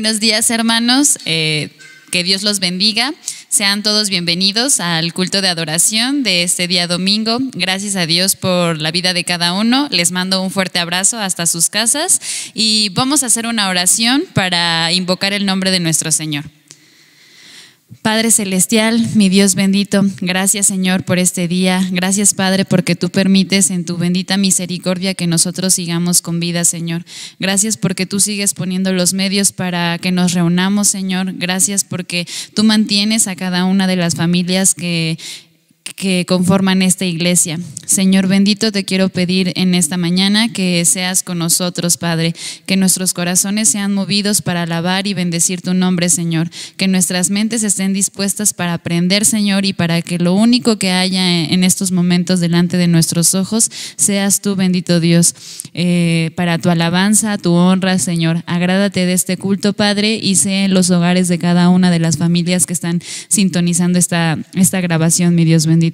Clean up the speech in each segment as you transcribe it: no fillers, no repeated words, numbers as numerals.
Buenos días, hermanos. Que Dios los bendiga. Sean todos bienvenidos al culto de adoración de este día domingo. Gracias a Dios por la vida de cada uno. Les mando un fuerte abrazo hasta sus casas y vamos a hacer una oración para invocar el nombre de nuestro Señor. Padre celestial, mi Dios bendito, gracias Señor por este día. Gracias Padre porque tú permites en tu bendita misericordia que nosotros sigamos con vida, Señor. Gracias porque tú sigues poniendo los medios para que nos reunamos, Señor. Gracias porque tú mantienes a cada una de las familias que conforman esta iglesia. Señor bendito, te quiero pedir en esta mañana que seas con nosotros, Padre, que nuestros corazones sean movidos para alabar y bendecir tu nombre, Señor, que nuestras mentes estén dispuestas para aprender, Señor, y para que lo único que haya en estos momentos delante de nuestros ojos seas tú, bendito Dios, para tu alabanza, tu honra, Señor. Agrádate de este culto, Padre, y sé en los hogares de cada una de las familias que están sintonizando esta grabación, mi Dios bendito.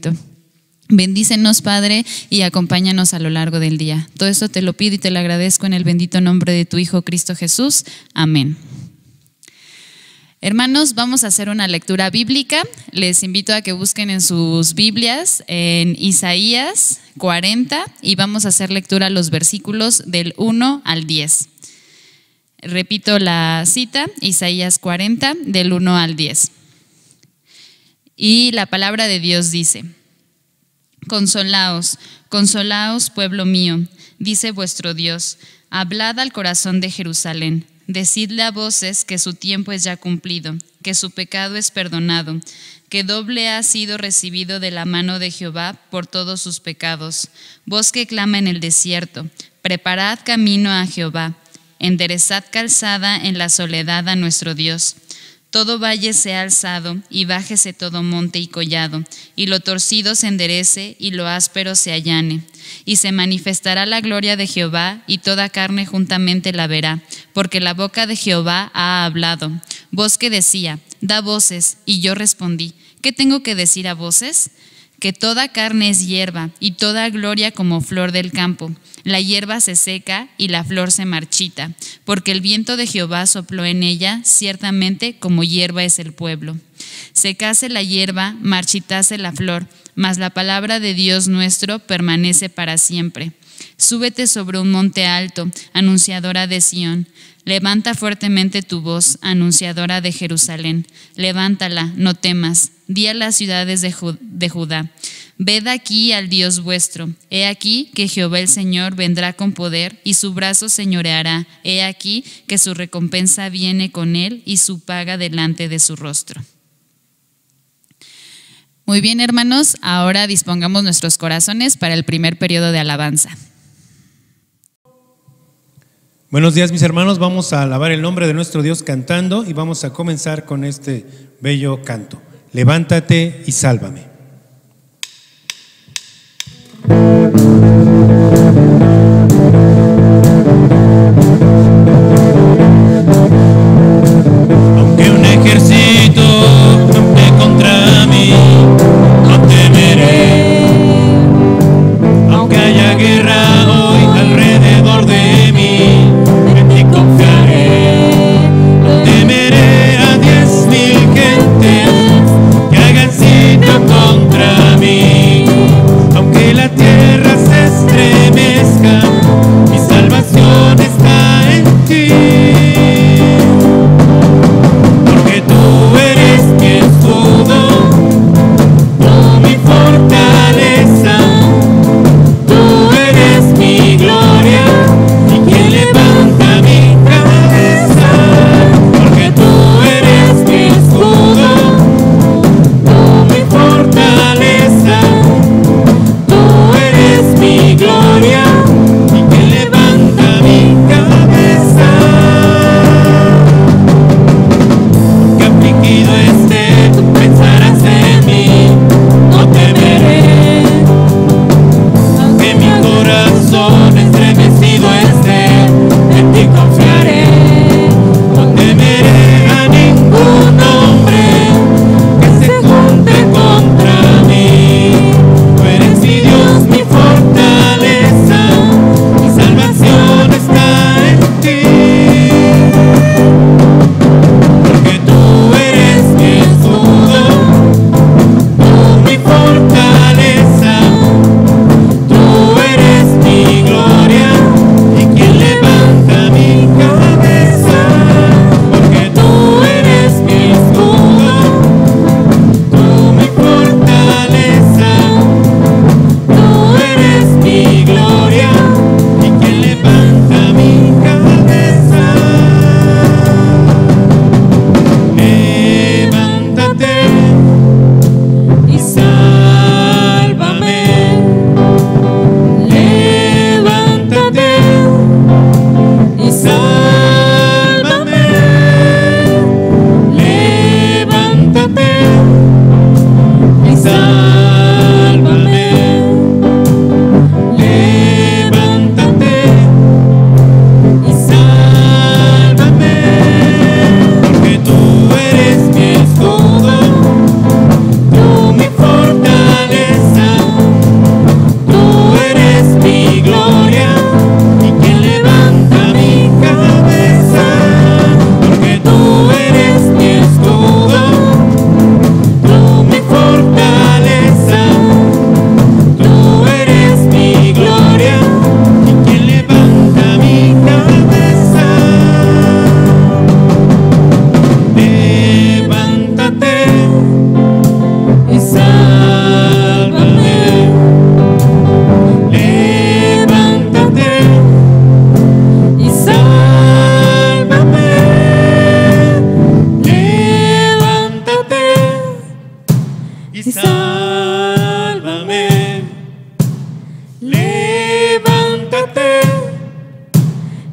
Bendícenos, Padre, y acompáñanos a lo largo del día. Todo esto te lo pido y te lo agradezco en el bendito nombre de tu Hijo Cristo Jesús. Amén. Hermanos, vamos a hacer una lectura bíblica. Les invito a que busquen en sus Biblias en Isaías 40 y vamos a hacer lectura los versículos del 1 al 10. Repito la cita, Isaías 40 del 1 al 10. Y la palabra de Dios dice: Consolaos, consolaos, pueblo mío, dice vuestro Dios, hablad al corazón de Jerusalén, decidle a voces que su tiempo es ya cumplido, que su pecado es perdonado, que doble ha sido recibido de la mano de Jehová por todos sus pecados. Voz que clama en el desierto, preparad camino a Jehová, enderezad calzada en la soledad a nuestro Dios. Todo valle sea alzado y bájese todo monte y collado, y lo torcido se enderece y lo áspero se allane. Y se manifestará la gloria de Jehová, y toda carne juntamente la verá, porque la boca de Jehová ha hablado. Voz que decía, da voces, y yo respondí, ¿qué tengo que decir a voces? Que toda carne es hierba, y toda gloria como flor del campo. La hierba se seca y la flor se marchita, porque el viento de Jehová sopló en ella, ciertamente como hierba es el pueblo. Secase la hierba, marchitase la flor, mas la palabra de Dios nuestro permanece para siempre. Súbete sobre un monte alto, anunciadora de Sión. Levanta fuertemente tu voz, anunciadora de Jerusalén. Levántala, no temas. Di a las ciudades de Judá: ved aquí al Dios vuestro. He aquí que Jehová el Señor vendrá con poder y su brazo señoreará. He aquí que su recompensa viene con él y su paga delante de su rostro. Muy bien, hermanos, ahora dispongamos nuestros corazones para el primer periodo de alabanza. Buenos días, mis hermanos. Vamos a alabar el nombre de nuestro Dios cantando y vamos a comenzar con este bello canto. Levántate y sálvame. Aunque un ejército campe contra mí, no temeré. Aunque haya guerra hoy alrededor de mí, en ti confiaré. No temeré a 10,000 gentes que hagan sitio con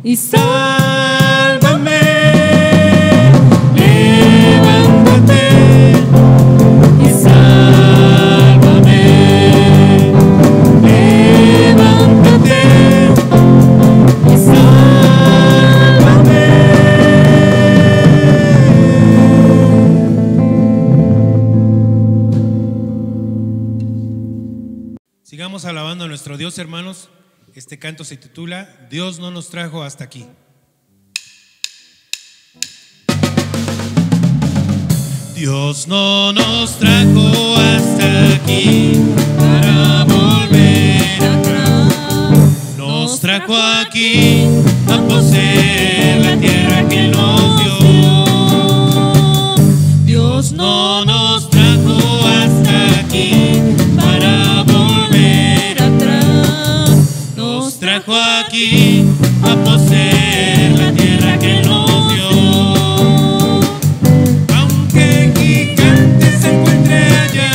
y Sálvame, levántate y sálvame, levántate y sálvame. Sigamos alabando a nuestro Dios, hermanos. Este canto se titula Dios no nos trajo hasta aquí. Dios no nos trajo hasta aquí para volver atrás. Nos trajo aquí a poseer la tierra que nos dio. Dios no nos trajo hasta aquí para volver atrás. Nos trajo aquí a poseer la tierra que nos dio. Aunque gigante se encuentre allá,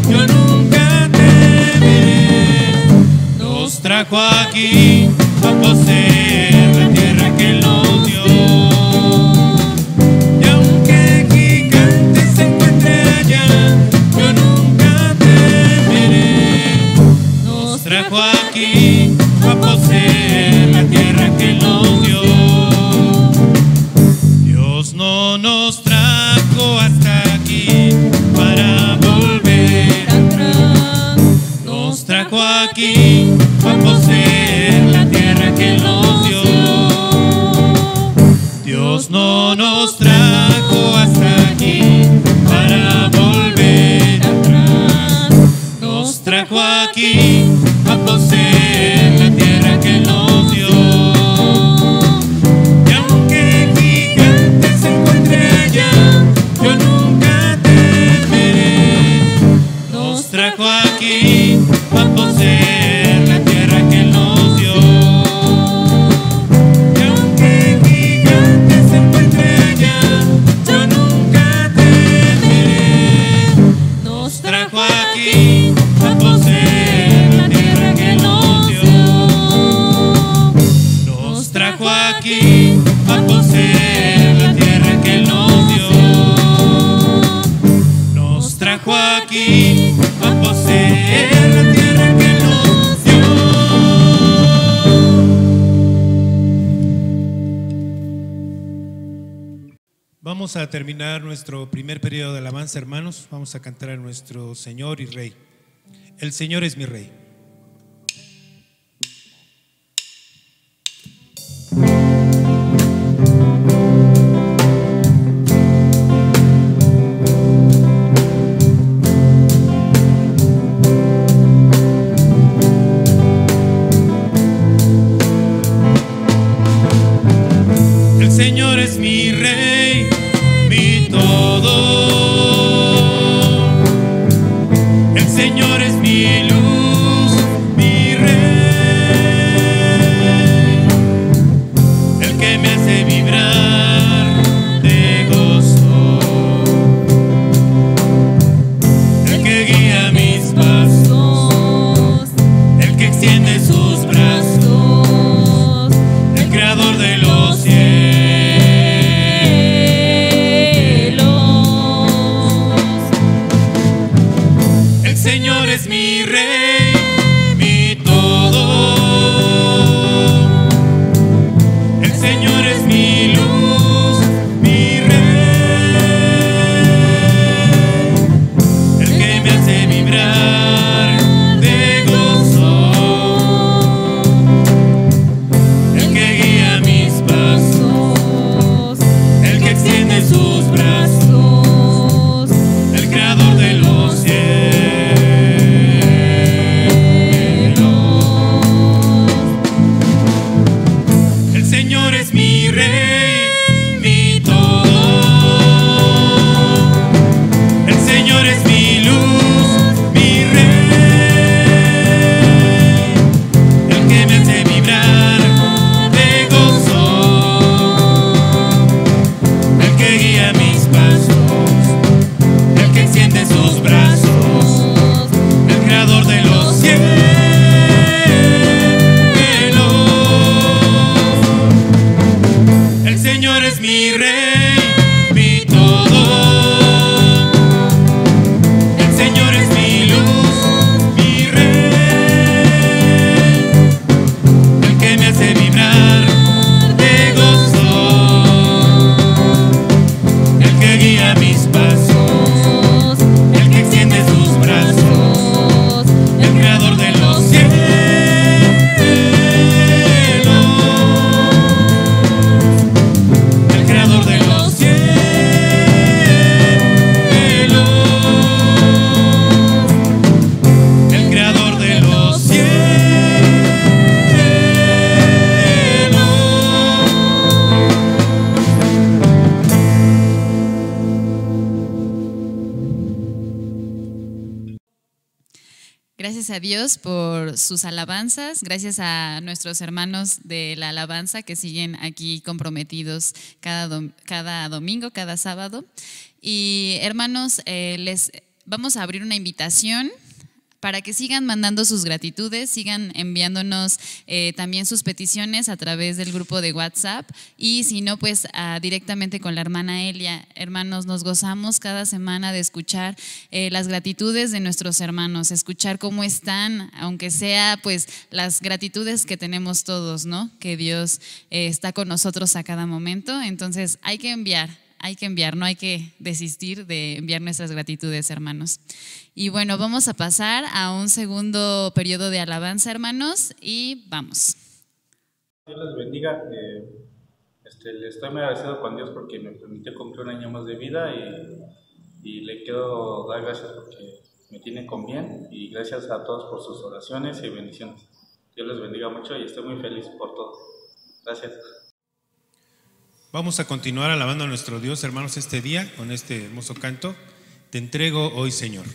yo nunca temeré. Nos trajo aquí a poseer la tierra que nos dio. Y aunque gigante se encuentre allá, yo nunca temeré. Nos trajo aquí a poseer la tierra que nos dio. Dios no nos trajo hasta aquí para volver atrás. Nos trajo aquí a poseer la tierra que nos dio. Dios no nos trajo hasta aquí para volver atrás. Nos trajo aquí a poseer la tierra que nos dio. Y aunque gigante se encuentre allá, yo nunca temeré. Nos trajo aquí a poseer la tierra que nos dio. Y aunque gigante se encuentre allá, yo nunca temeré. Nos trajo aquí a poseer la tierra que nos dio. Nos trajo aquí a poseer la tierra que nos dio. Nos trajo aquí a poseer la tierra que nos dio. Vamos a terminar nuestro primer periodo de alabanza, hermanos. Vamos a cantar a nuestro Señor y Rey. El Señor es mi Rey. El Señor es mi Rey, mi todo. El Señor es mi luz, mi Rey, el que me hace vibrar de gozo, el que guía mis pasos, el que extiende sus brazos, el creador de los cielos. El Señor es mi Rey, mi todo. El Señor es mi luz, mi Rey, el que me hace vibrar de gozo, el que guía mis pasos, el que extiende sus brazos, el creador de los cielos. Gracias a Dios por sus alabanzas, gracias a nuestros hermanos de la alabanza que siguen aquí comprometidos cada domingo, cada sábado. Y hermanos, les vamos a abrir una invitación para que sigan mandando sus gratitudes, sigan enviándonos también sus peticiones a través del grupo de WhatsApp, y si no, pues directamente con la hermana Elia. Hermanos, nos gozamos cada semana de escuchar las gratitudes de nuestros hermanos, escuchar cómo están, aunque sea pues las gratitudes que tenemos todos, ¿no? Que Dios está con nosotros a cada momento. Entonces hay que enviar, no hay que desistir de enviar nuestras gratitudes, hermanos. Y bueno, vamos a pasar a un segundo periodo de alabanza, hermanos, y vamos. Dios les bendiga. Estoy muy agradecido con Dios porque me permitió cumplir un año más de vida, y le quiero dar gracias porque me tiene con bien, y gracias a todos por sus oraciones y bendiciones. Dios les bendiga mucho y estoy muy feliz por todo. Gracias. Vamos a continuar alabando a nuestro Dios, hermanos, este día con este hermoso canto. Te entrego hoy, Señor.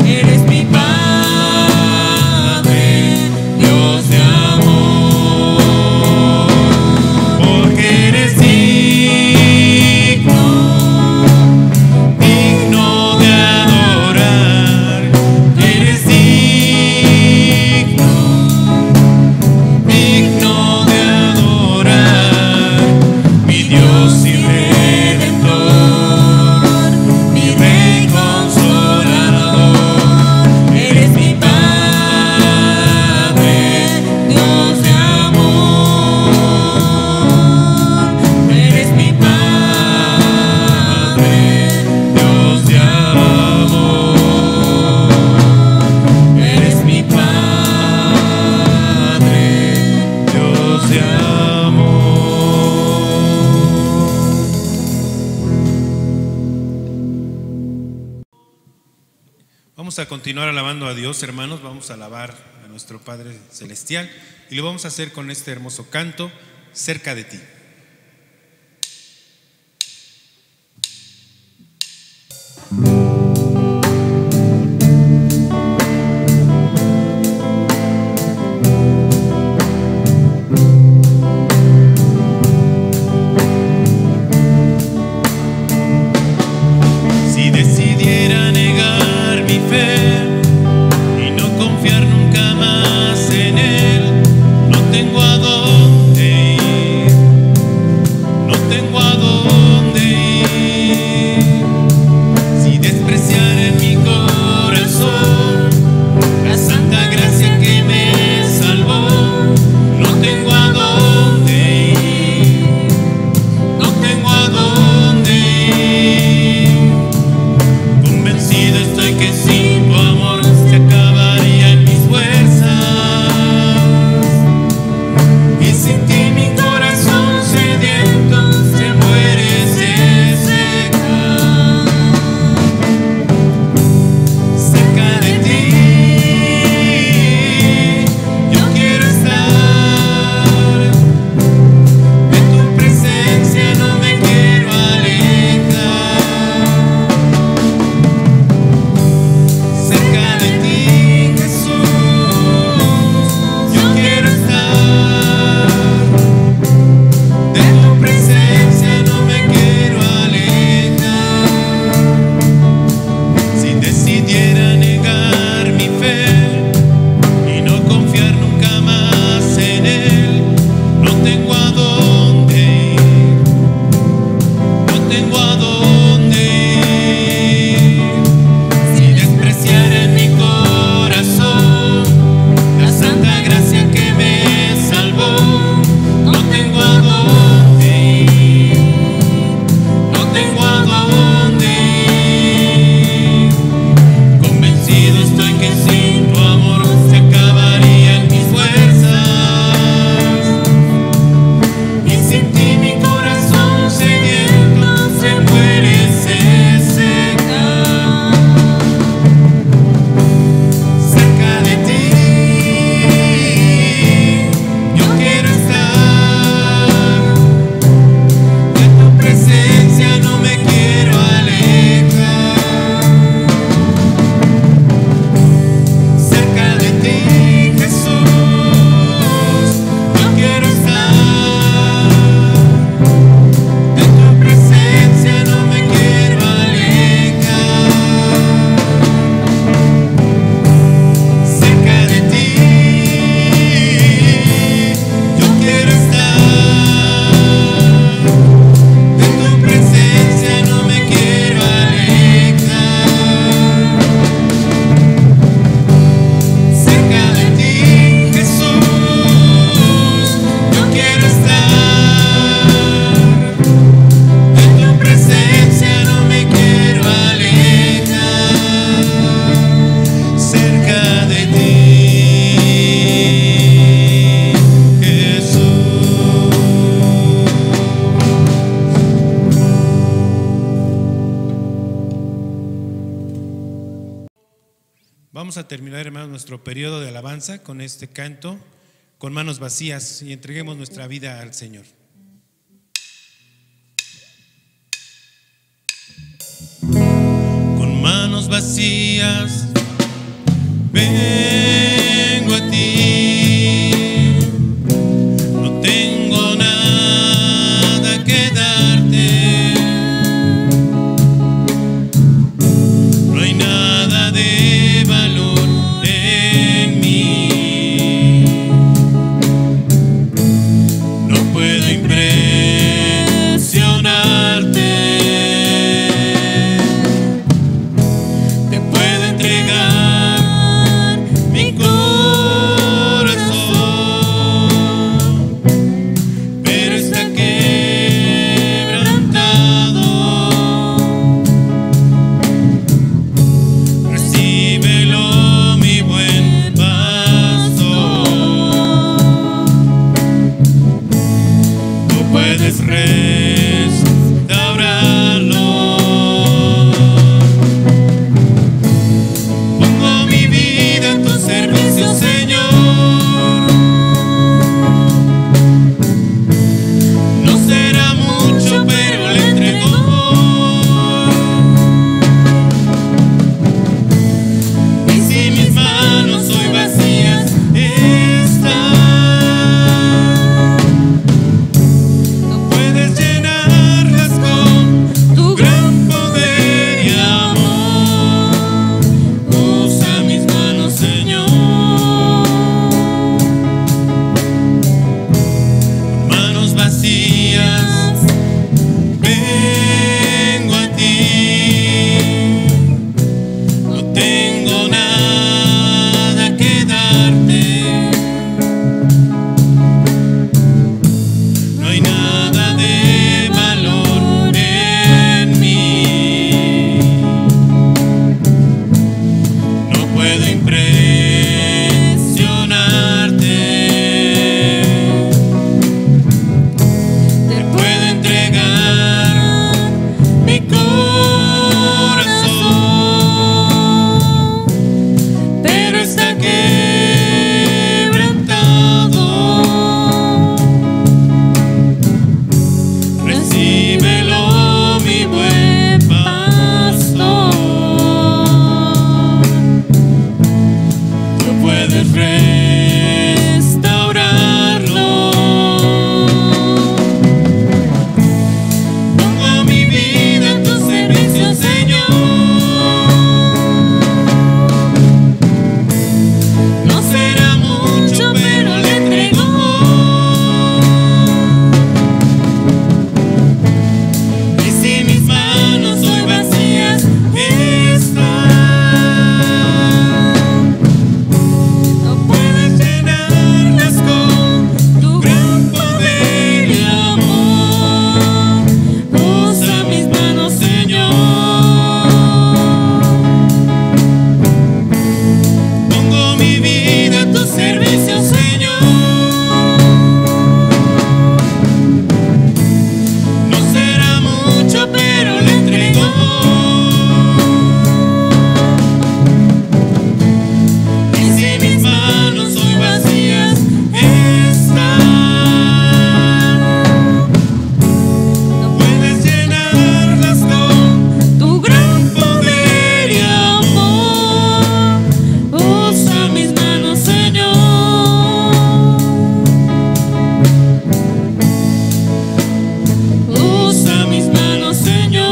Eres a continuar alabando a Dios, hermanos. Vamos a alabar a nuestro Padre Celestial y lo vamos a hacer con este hermoso canto, Cerca de ti. Vamos a terminar, hermanos, nuestro periodo de alabanza con este canto, con manos vacías, y entreguemos nuestra vida al Señor. Con manos vacías vengo a ti, no tengo nada que darte, no hay nada de valor en mí, no puedo impresionarte, te puedo entregar mi puedo impresionarte, te puedo entregar mi corazón, pero está quebrantado. Recíbelo, mi buen pastor. Tú puedes restaurarlo. Pongo mi vida en tu servicio, Señor. No será mucho, pero le entrego. Y si mis manos hoy vacías están, no puedes llenarlas con tu gran poder y amor. Usa mis manos, Señor. Pongo mi vida a tu servicio, Señor. No será mucho, pero le entrego. Y si mis manos hoy vacías están, no puedes llenarlas con tu gran poder y amor. Usa mis manos, Señor. Usa mis manos, Señor.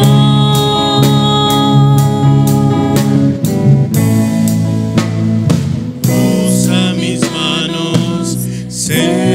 Usa mis manos, Señor.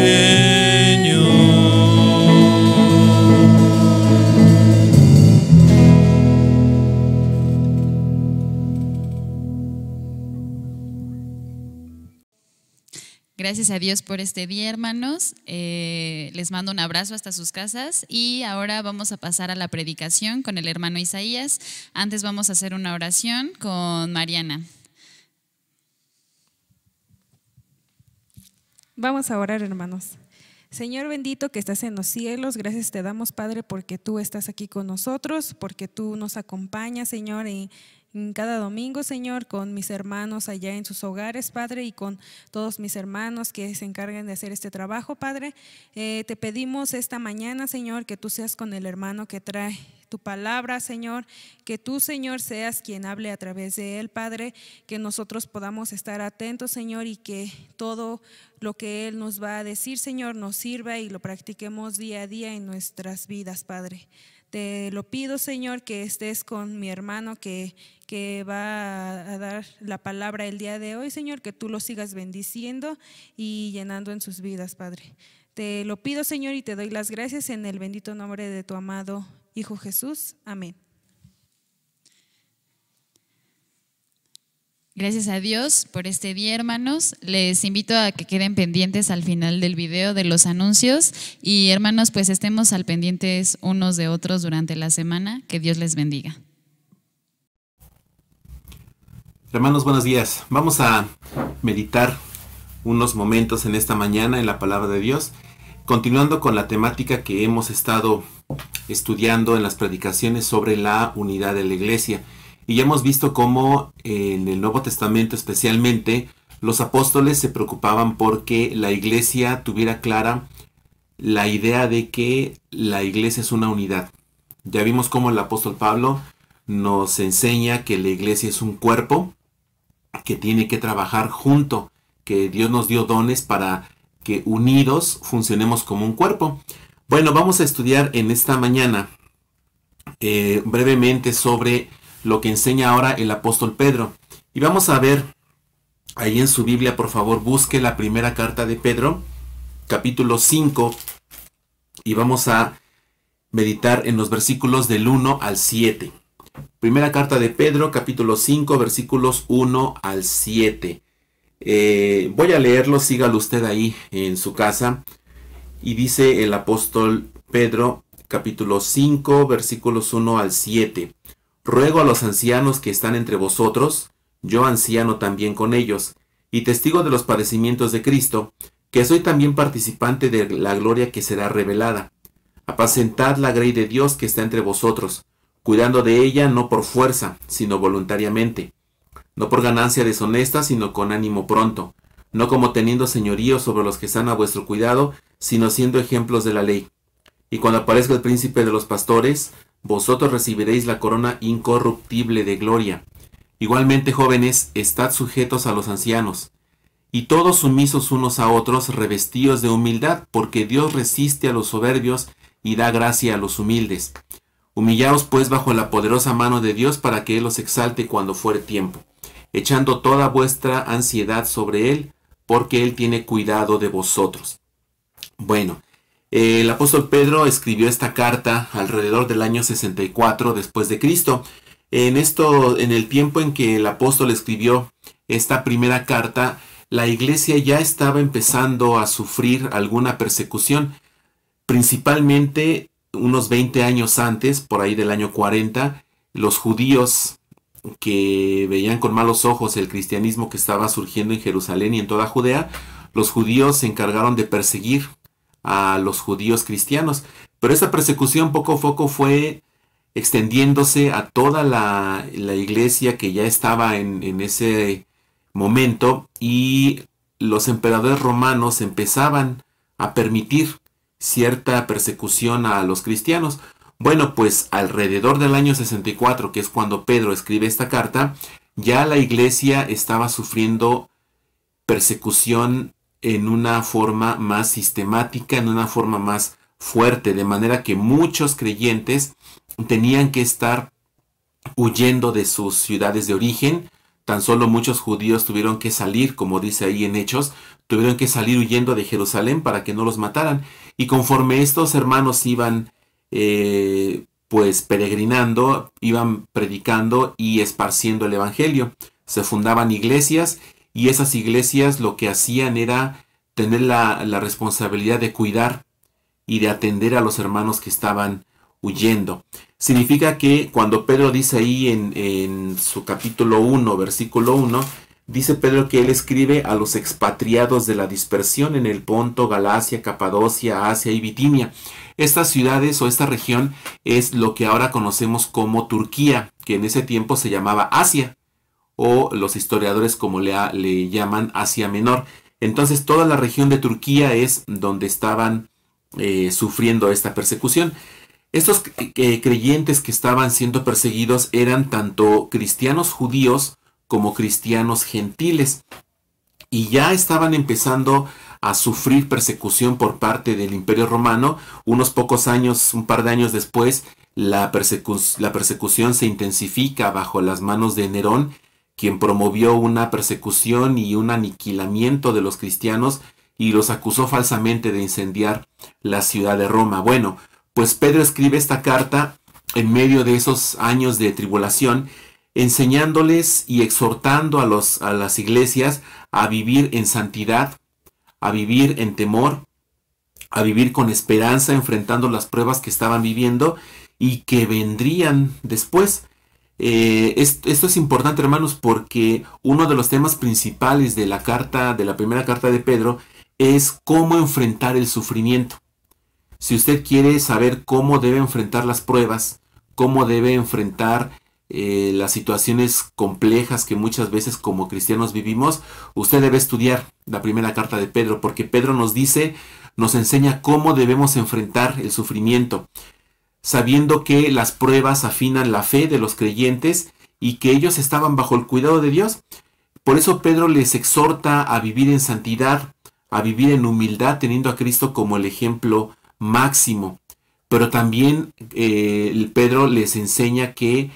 Gracias a Dios por este día, hermanos. Les mando un abrazo hasta sus casas y ahora vamos a pasar a la predicación con el hermano Isaías. Antes vamos a hacer una oración con Mariana. Vamos a orar, hermanos. Señor bendito que estás en los cielos, gracias te damos, Padre, porque tú estás aquí con nosotros, porque tú nos acompañas, Señor, en cada domingo, Señor, con mis hermanos allá en sus hogares, Padre, y con todos mis hermanos que se encargan de hacer este trabajo, Padre. Te pedimos esta mañana, Señor, que tú seas con el hermano que trae tu palabra, Señor, que tú, Señor, seas quien hable a través de él, Padre, que nosotros podamos estar atentos, Señor, y que todo lo que él nos va a decir, Señor, nos sirva y lo practiquemos día a día en nuestras vidas, Padre. Te lo pido, Señor, que estés con mi hermano que va a dar la palabra el día de hoy, Señor, que tú lo sigas bendiciendo y llenando en sus vidas, Padre. Te lo pido, Señor, y te doy las gracias en el bendito nombre de tu amado Hijo Jesús. Amén. Gracias a Dios por este día, hermanos. Les invito a que queden pendientes al final del video de los anuncios y, hermanos, pues estemos al pendientes unos de otros durante la semana. Que Dios les bendiga. Hermanos, buenos días. Vamos a meditar unos momentos en esta mañana en la palabra de Dios, continuando con la temática que hemos estado estudiando en las predicaciones sobre la unidad de la iglesia. Y ya hemos visto cómo en el Nuevo Testamento especialmente los apóstoles se preocupaban porque la iglesia tuviera clara la idea de que la iglesia es una unidad. Ya vimos cómo el apóstol Pablo nos enseña que la iglesia es un cuerpo que tiene que trabajar junto, que Dios nos dio dones para que unidos funcionemos como un cuerpo. Bueno, vamos a estudiar en esta mañana brevemente sobre lo que enseña ahora el apóstol Pedro. Y vamos a ver ahí en su Biblia, por favor, busque la primera carta de Pedro, capítulo 5, y vamos a meditar en los versículos del 1 al 7. Primera carta de Pedro, capítulo 5, versículos 1 al 7. Voy a leerlo, sígalo usted ahí en su casa. Y dice el apóstol Pedro, capítulo 5, versículos 1 al 7. Ruego a los ancianos que están entre vosotros, yo anciano también con ellos, y testigo de los padecimientos de Cristo, que soy también participante de la gloria que será revelada. Apacentad la grey de Dios que está entre vosotros, cuidando de ella no por fuerza, sino voluntariamente, no por ganancia deshonesta, sino con ánimo pronto, no como teniendo señorío sobre los que están a vuestro cuidado, sino siendo ejemplos de la ley. Y cuando aparezca el príncipe de los pastores, vosotros recibiréis la corona incorruptible de gloria. Igualmente, jóvenes, estad sujetos a los ancianos, y todos sumisos unos a otros, revestidos de humildad, porque Dios resiste a los soberbios y da gracia a los humildes. Humillaos pues bajo la poderosa mano de Dios para que Él os exalte cuando fuere tiempo, echando toda vuestra ansiedad sobre Él, porque Él tiene cuidado de vosotros. Bueno, el apóstol Pedro escribió esta carta alrededor del año 64 después de Cristo. En el tiempo en que el apóstol escribió esta primera carta, la iglesia ya estaba empezando a sufrir alguna persecución, principalmente unos 20 años antes, por ahí del año 40, los judíos que veían con malos ojos el cristianismo que estaba surgiendo en Jerusalén y en toda Judea, los judíos se encargaron de perseguir a los judíos cristianos, pero esa persecución poco a poco fue extendiéndose a toda la iglesia que ya estaba en ese momento, y los emperadores romanos empezaban a permitir cierta persecución a los cristianos. Bueno, pues alrededor del año 64, que es cuando Pedro escribe esta carta, ya la iglesia estaba sufriendo persecución en una forma más sistemática, en una forma más fuerte, de manera que muchos creyentes tenían que estar huyendo de sus ciudades de origen. Tan solo muchos judíos tuvieron que salir, como dice ahí en Hechos, tuvieron que salir huyendo de Jerusalén para que no los mataran. Y conforme estos hermanos iban pues peregrinando, iban predicando y esparciendo el evangelio, se fundaban iglesias, y esas iglesias lo que hacían era tener la responsabilidad de cuidar y de atender a los hermanos que estaban huyendo. Significa que cuando Pedro dice ahí en su capítulo 1, versículo 1, dice Pedro que él escribe a los expatriados de la dispersión en el Ponto, Galacia, Capadocia, Asia y Bitinia. Estas ciudades o esta región es lo que ahora conocemos como Turquía, que en ese tiempo se llamaba Asia, o los historiadores como le llaman Asia Menor. Entonces toda la región de Turquía es donde estaban sufriendo esta persecución. Estos creyentes que estaban siendo perseguidos eran tanto cristianos judíos como cristianos gentiles, y ya estaban empezando a sufrir persecución por parte del Imperio Romano. Unos pocos años, un par de años después, la persecución se intensifica bajo las manos de Nerón, quien promovió una persecución y un aniquilamiento de los cristianos y los acusó falsamente de incendiar la ciudad de Roma. Bueno, pues Pedro escribe esta carta en medio de esos años de tribulación, enseñándoles y exhortando a las iglesias a vivir en santidad, a vivir en temor, a vivir con esperanza, enfrentando las pruebas que estaban viviendo y que vendrían después. Esto es importante, hermanos, porque uno de los temas principales de la primera carta de Pedro es cómo enfrentar el sufrimiento. Si usted quiere saber cómo debe enfrentar las pruebas, cómo debe enfrentar las situaciones complejas que muchas veces como cristianos vivimos, usted debe estudiar la primera carta de Pedro, porque Pedro nos enseña cómo debemos enfrentar el sufrimiento, sabiendo que las pruebas afinan la fe de los creyentes y que ellos estaban bajo el cuidado de Dios. Por eso Pedro les exhorta a vivir en santidad, a vivir en humildad, teniendo a Cristo como el ejemplo máximo. Pero también Pedro les enseña que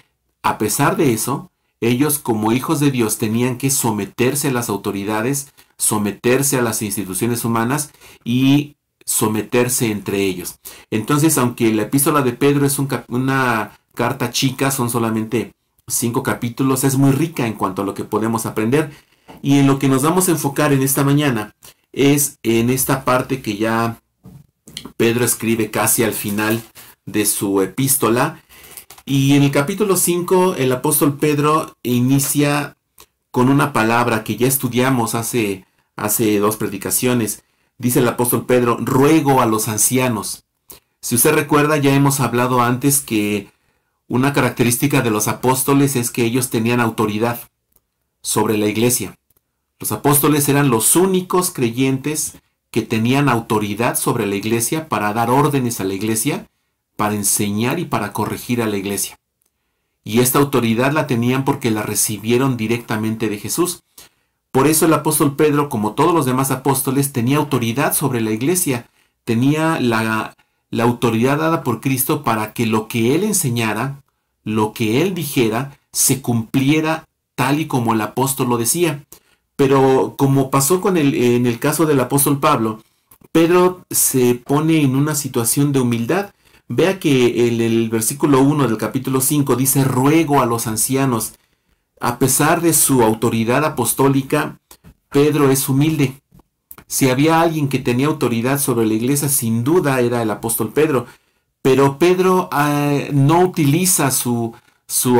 a pesar de eso, ellos como hijos de Dios tenían que someterse a las autoridades, someterse a las instituciones humanas y someterse entre ellos. Entonces, aunque la epístola de Pedro es una carta chica, son solamente 5 capítulos, es muy rica en cuanto a lo que podemos aprender. Y en lo que nos vamos a enfocar en esta mañana es en esta parte que ya Pedro escribe casi al final de su epístola. Y en el capítulo 5 el apóstol Pedro inicia con una palabra que ya estudiamos hace 2 predicaciones. Dice el apóstol Pedro, ruego a los ancianos. Si usted recuerda, ya hemos hablado antes que una característica de los apóstoles es que ellos tenían autoridad sobre la iglesia. Los apóstoles eran los únicos creyentes que tenían autoridad sobre la iglesia para dar órdenes a la iglesia, para enseñar y para corregir a la iglesia. Y esta autoridad la tenían porque la recibieron directamente de Jesús. Por eso el apóstol Pedro, como todos los demás apóstoles, tenía autoridad sobre la iglesia. Tenía la autoridad dada por Cristo para que lo que él enseñara, lo que él dijera, se cumpliera tal y como el apóstol lo decía. Pero como pasó en el caso del apóstol Pablo, Pedro se pone en una situación de humildad. Vea que en el versículo 1 del capítulo 5 dice, ruego a los ancianos. A pesar de su autoridad apostólica, Pedro es humilde. Si había alguien que tenía autoridad sobre la iglesia, sin duda era el apóstol Pedro. Pero Pedro no utiliza su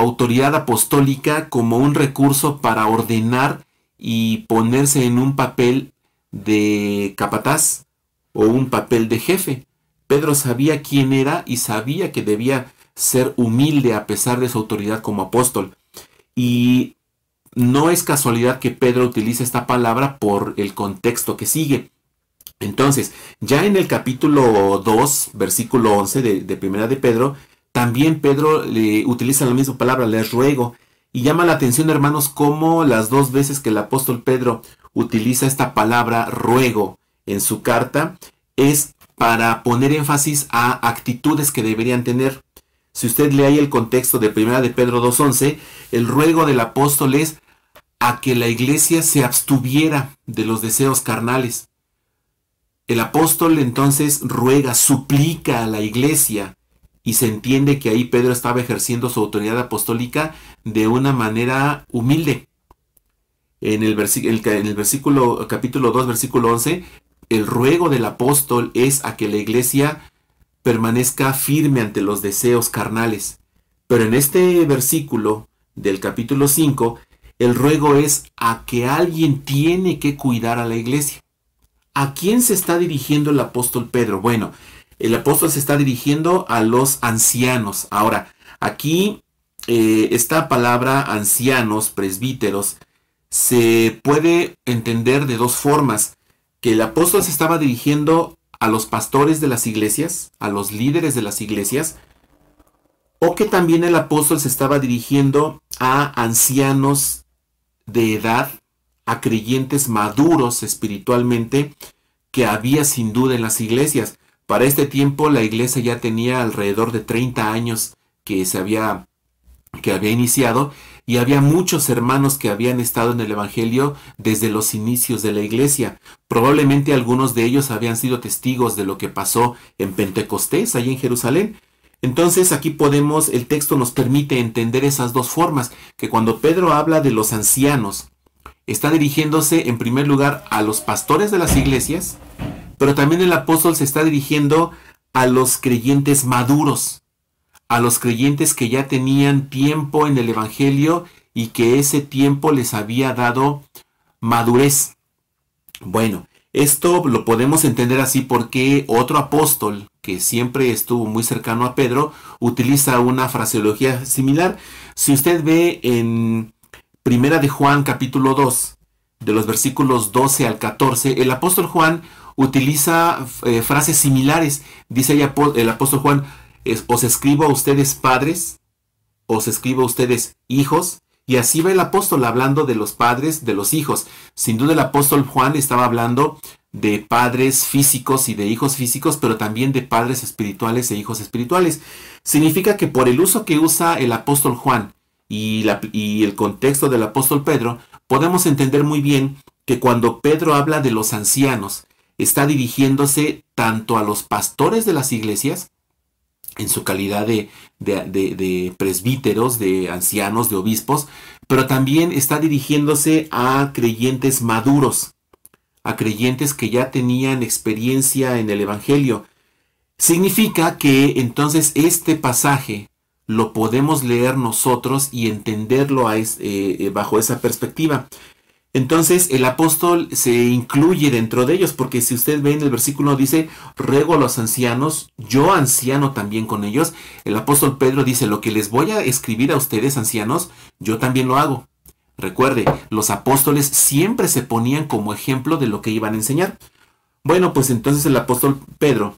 autoridad apostólica como un recurso para ordenar y ponerse en un papel de capataz o un papel de jefe. Pedro sabía quién era y sabía que debía ser humilde a pesar de su autoridad como apóstol. Y no es casualidad que Pedro utilice esta palabra por el contexto que sigue. Entonces, ya en el capítulo 2, versículo 11 de Primera de Pedro, también Pedro le utiliza la misma palabra, les ruego. Y llama la atención, hermanos, cómo las 2 veces que el apóstol Pedro utiliza esta palabra ruego en su carta es para poner énfasis a actitudes que deberían tener. Si usted lee ahí el contexto de Primera de Pedro 2:11, el ruego del apóstol es a que la iglesia se abstuviera de los deseos carnales. El apóstol entonces ruega, suplica a la iglesia, y se entiende que ahí Pedro estaba ejerciendo su autoridad apostólica de una manera humilde. En el versículo, capítulo 2, versículo 11, el ruego del apóstol es a que la iglesia permanezca firme ante los deseos carnales. Pero en este versículo del capítulo 5, el ruego es a que alguien tiene que cuidar a la iglesia. ¿A quién se está dirigiendo el apóstol Pedro? Bueno, el apóstol se está dirigiendo a los ancianos. Ahora, aquí esta palabra ancianos, presbíteros, se puede entender de 2 formas. Que el apóstol se estaba dirigiendo a los pastores de las iglesias, a los líderes de las iglesias, o que también el apóstol se estaba dirigiendo a ancianos de edad, a creyentes maduros espiritualmente, que había sin duda en las iglesias. Para este tiempo la iglesia ya tenía alrededor de 30 años que había iniciado, y había muchos hermanos que habían estado en el evangelio desde los inicios de la iglesia. Probablemente algunos de ellos habían sido testigos de lo que pasó en Pentecostés, allí en Jerusalén. Entonces aquí el texto nos permite entender esas 2 formas, que cuando Pedro habla de los ancianos, está dirigiéndose en primer lugar a los pastores de las iglesias, pero también el apóstol se está dirigiendo a los creyentes maduros, a los creyentes que ya tenían tiempo en el evangelio y que ese tiempo les había dado madurez. Bueno, esto lo podemos entender así porque otro apóstol que siempre estuvo muy cercano a Pedro utiliza una fraseología similar. Si usted ve en Primera de Juan capítulo 2, de los versículos 12 al 14, el apóstol Juan utiliza frases similares. Dice ahí el apóstol Juan, os escribo a ustedes padres, os escribo a ustedes hijos, y así va el apóstol hablando de los padres, de los hijos. Sin duda el apóstol Juan estaba hablando de padres físicos y de hijos físicos, pero también de padres espirituales e hijos espirituales. Significa que por el uso que usa el apóstol Juan y el contexto del apóstol Pedro, podemos entender muy bien que cuando Pedro habla de los ancianos, está dirigiéndose tanto a los pastores de las iglesias, en su calidad de presbíteros, de ancianos, de obispos, pero también está dirigiéndose a creyentes maduros, a creyentes que ya tenían experiencia en el evangelio. Significa que entonces este pasaje lo podemos leer nosotros y entenderlo bajo esa perspectiva. Entonces el apóstol se incluye dentro de ellos, porque si usted ve en el versículo dice, ruego a los ancianos, yo anciano también con ellos. El apóstol Pedro dice, lo que les voy a escribir a ustedes ancianos, yo también lo hago. Recuerde, los apóstoles siempre se ponían como ejemplo de lo que iban a enseñar. Bueno, pues entonces el apóstol Pedro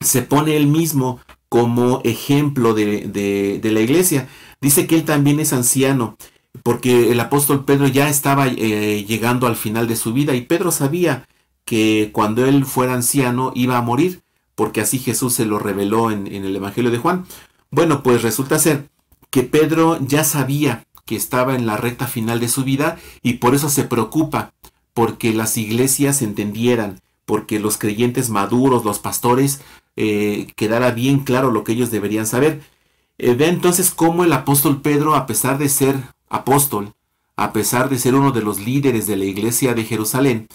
se pone él mismo como ejemplo de la iglesia. Dice que él también es anciano, porque el apóstol Pedro ya estaba llegando al final de su vida, y Pedro sabía que cuando él fuera anciano iba a morir, porque así Jesús se lo reveló en el Evangelio de Juan. Bueno, pues resulta ser que Pedro ya sabía que estaba en la recta final de su vida, y por eso se preocupa, porque las iglesias entendieran, porque los creyentes maduros, los pastores, quedara bien claro lo que ellos deberían saber. Ve entonces cómo el apóstol Pedro, a pesar de ser apóstol, a pesar de ser uno de los líderes de la iglesia de Jerusalén,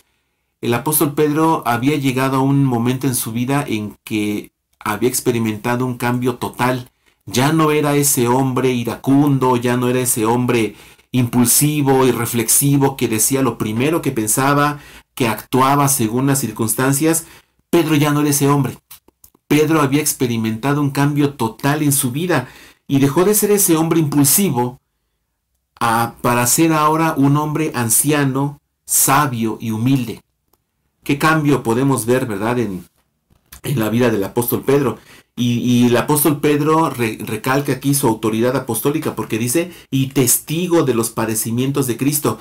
el apóstol Pedro había llegado a un momento en su vida en que había experimentado un cambio total. Ya no era ese hombre iracundo, ya no era ese hombre impulsivo y reflexivo que decía lo primero que pensaba, que actuaba según las circunstancias. Pedro ya no era ese hombre. Pedro había experimentado un cambio total en su vida y dejó de ser ese hombre impulsivo para ser ahora un hombre anciano, sabio y humilde. ¿Qué cambio podemos ver, verdad, en la vida del apóstol Pedro? Y el apóstol Pedro recalca aquí su autoridad apostólica, porque dice, y testigo de los padecimientos de Cristo.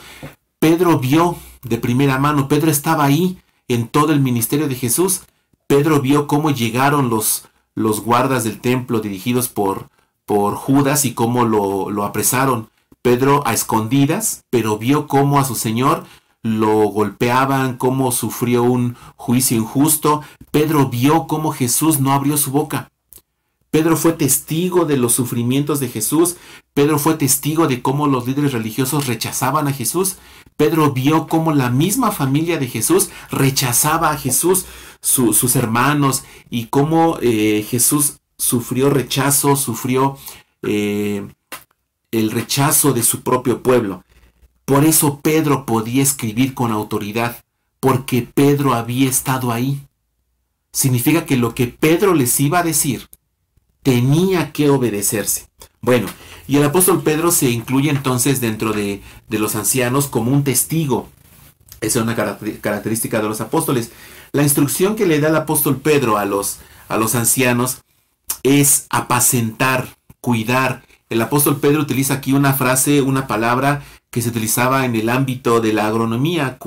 Pedro vio de primera mano, Pedro estaba ahí en todo el ministerio de Jesús. Pedro vio cómo llegaron los guardas del templo dirigidos por Judas y cómo lo apresaron. Pedro a escondidas, pero vio cómo a su Señor lo golpeaban, cómo sufrió un juicio injusto. Pedro vio cómo Jesús no abrió su boca. Pedro fue testigo de los sufrimientos de Jesús. Pedro fue testigo de cómo los líderes religiosos rechazaban a Jesús. Pedro vio cómo la misma familia de Jesús rechazaba a Jesús, sus hermanos, y cómo Jesús sufrió rechazo, sufrió el rechazo de su propio pueblo. Por eso Pedro podía escribir con autoridad, porque Pedro había estado ahí. Significa que lo que Pedro les iba a decir tenía que obedecerse. Bueno, y el apóstol Pedro se incluye entonces dentro de los ancianos como un testigo. Esa es una característica de los apóstoles. La instrucción que le da el apóstol Pedro a los ancianos es apacentar, cuidar. El apóstol Pedro utiliza aquí una frase, una palabra que se utilizaba en el ámbito de la agronomía,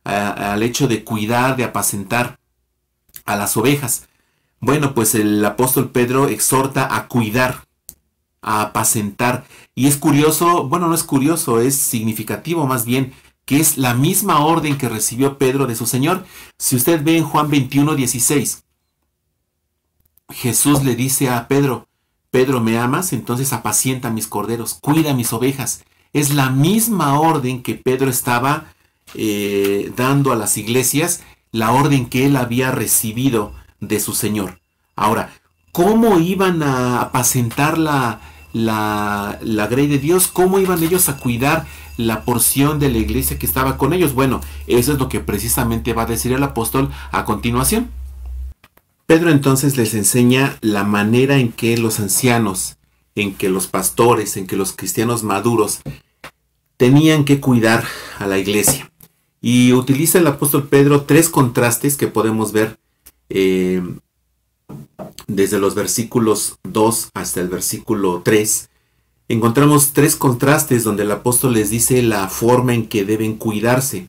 al hecho de cuidar, de apacentar a las ovejas. Bueno, pues el apóstol Pedro exhorta a cuidar, a apacentar. Y es curioso, bueno, no es curioso, es significativo más bien, que es la misma orden que recibió Pedro de su Señor. Si usted ve en Juan 21:16, Jesús le dice a Pedro, Pedro, ¿me amas? Entonces apacienta mis corderos, cuida mis ovejas. Es la misma orden que Pedro estaba dando a las iglesias, la orden que él había recibido de su Señor. Ahora, ¿cómo iban a apacentar la grey de Dios? ¿Cómo iban ellos a cuidar la porción de la iglesia que estaba con ellos? Bueno, eso es lo que precisamente va a decir el apóstol a continuación. Pedro entonces les enseña la manera en que los ancianos, en que los pastores, en que los cristianos maduros tenían que cuidar a la iglesia. Y utiliza el apóstol Pedro 3 contrastes que podemos ver desde los versículos 2 hasta el versículo 3. Encontramos 3 contrastes donde el apóstol les dice la forma en que deben cuidarse.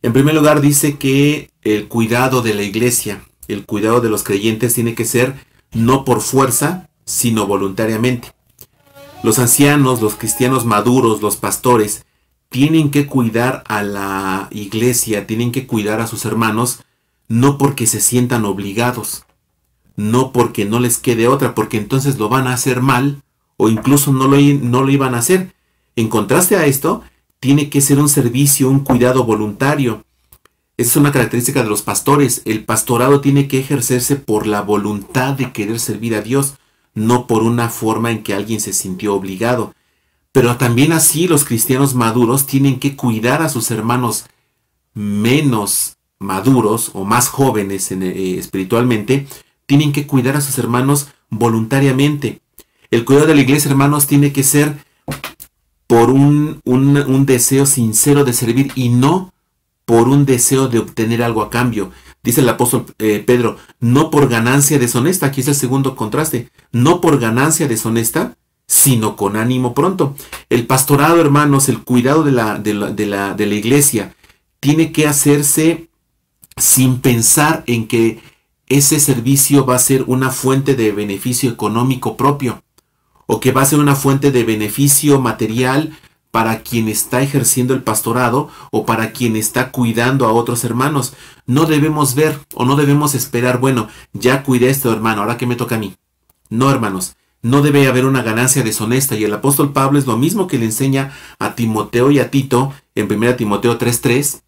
En primer lugar dice que el cuidado de la iglesia, el cuidado de los creyentes tiene que ser no por fuerza, sino voluntariamente. Los ancianos, los cristianos maduros, los pastores, tienen que cuidar a la iglesia, tienen que cuidar a sus hermanos, no porque se sientan obligados, no porque no les quede otra, porque entonces lo van a hacer mal, o incluso no lo iban a hacer. En contraste a esto, tiene que ser un servicio, un cuidado voluntario. Esa es una característica de los pastores. El pastorado tiene que ejercerse por la voluntad de querer servir a Dios, no por una forma en que alguien se sintió obligado. Pero también así los cristianos maduros tienen que cuidar a sus hermanos menos maduros o más jóvenes espiritualmente, tienen que cuidar a sus hermanos voluntariamente. El cuidado de la iglesia, hermanos, tiene que ser por un deseo sincero de servir y no por un deseo de obtener algo a cambio. Dice el apóstol Pedro, no por ganancia deshonesta, aquí es el segundo contraste, no por ganancia deshonesta, sino con ánimo pronto. El pastorado, hermanos, el cuidado de la iglesia, tiene que hacerse sin pensar en que ese servicio va a ser una fuente de beneficio económico propio, o que va a ser una fuente de beneficio material para quien está ejerciendo el pastorado o para quien está cuidando a otros hermanos. No debemos ver o no debemos esperar, bueno, ya cuidé a este hermano, ahora que me toca a mí. No, hermanos, no debe haber una ganancia deshonesta, y el apóstol Pablo es lo mismo que le enseña a Timoteo y a Tito en 1 Timoteo 3:3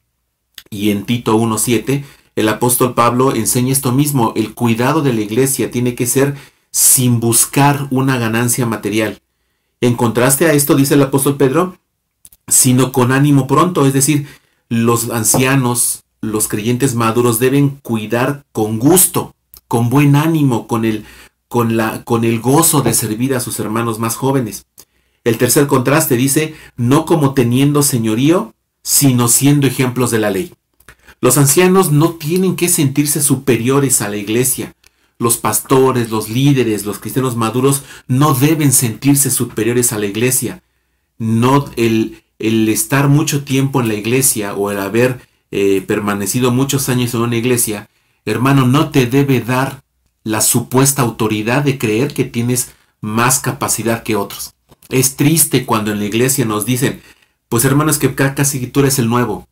y en Tito 1:7. El apóstol Pablo enseña esto mismo, el cuidado de la iglesia tiene que ser sin buscar una ganancia material. En contraste a esto, dice el apóstol Pedro, sino con ánimo pronto, es decir, los ancianos, los creyentes maduros deben cuidar con gusto, con buen ánimo, con el gozo de servir a sus hermanos más jóvenes. El tercer contraste dice, no como teniendo señorío, sino siendo ejemplos de la ley. Los ancianos no tienen que sentirse superiores a la iglesia. Los pastores, los líderes, los cristianos maduros no deben sentirse superiores a la iglesia. No el estar mucho tiempo en la iglesia o el haber permanecido muchos años en una iglesia, hermano, no te debe dar la supuesta autoridad de creer que tienes más capacidad que otros. Es triste cuando en la iglesia nos dicen, pues hermano, es que casi tú eres el nuevo.